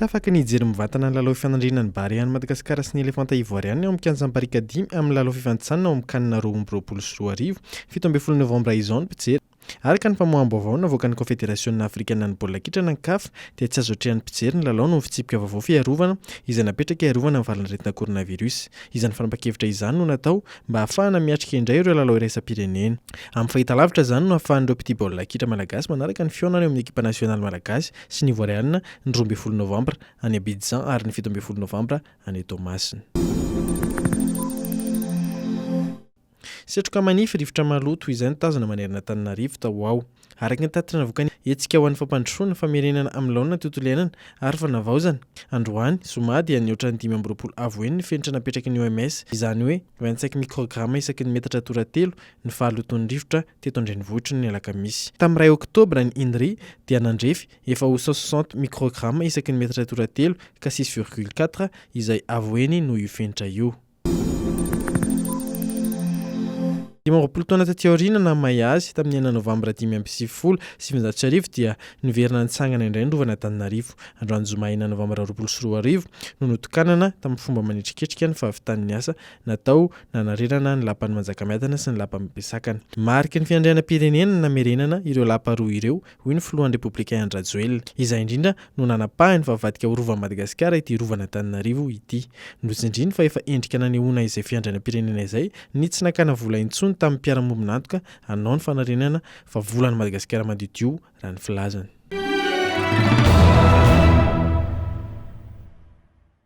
Tsy afaka ny hijery mivantana ny lalao fifanandrinan'ny Barikadimy Madagasikara sy ny elefanta ivoirianina ao amin'ny kianjan'i Barikadimy amin'ny lalao FIFANINTSANANA ao amin'ny canna roapolo sy roa arivo 17 Novambra izao ny mpijery. Araka ny mpamoaham Vaovao navoaka ny Confédération africaine ny baolina kitra ny CAF dia tsy azo atrehan'ny mpijery ny lalao noho ny fitsipika vaovao fiarovana izay napetraka hiarovana amin'ny valan'aretina koronavirus. Izany fanapahan-kevitra izany no natao mba ahafahana miatrika indray ireo lalao iraisam-pirenena. Amin'ny fahitalavitra izany no ahafahan'ireo mpitia baolina kitra malagasy manaraka ny fihaonana eo amin'ny ekipa nasionaly malagasy sy ny ivoirianina ny 12 Novambra any Abidjan ary ny 17 Novambra any Tomasina. Setroka manify rivotra maloto izay nitazana manerana Antananarivo tao. Araka ny tatitra navokany etsika ho an'ny fampandrosoana famerenana amin'ny laonina tontolo iainana ary fanavaozana. Androany somady any ohatran'ny 5 avo heny ny fenitra napetrakin'ny OMS izany hoe 25 microgramma isaky ny metatra toratelo ny fahalotoan'ny rivotra teto an-drenivohitra ny alakamisy. Tamin'ny 2 oktobra ny INRI dia nandrefy efa ho 160 microgramma isaky ny metatra toratelo ka 6,4 izay avo heny no io fenitra io. 20 taona taty aoriana na mahay azy tamin'ny 9 Novambra 5/7/2009 dia niverina nitsangana indray ny Rovan'Antananarivo. Androany zoma 9 Novambra 2010 no notokanana tamin'ny fomba manitriketrika ny fahavitany asa natao nanarerana ny lapan'ny manjakamiadana sy ny lapan'ny mpisakana. Mariky ny fiandrianam-pirenena namerenana ireo lapa roa ireo hoy ny Filohan'ny Repoblika izay indrindra no nanapahany vavadika ho Rovan'i Madagasikara ity Rovan'Antananarivo ity. Nozindriny fa efa endrika nanehoana izay fiandrianam-pirenena izay ny tsy nakana vola intsony tamin'ny mpiara-mombonantoka hanao ny fanarenana fa volan'ny Madagasikara madio raha ny filazany.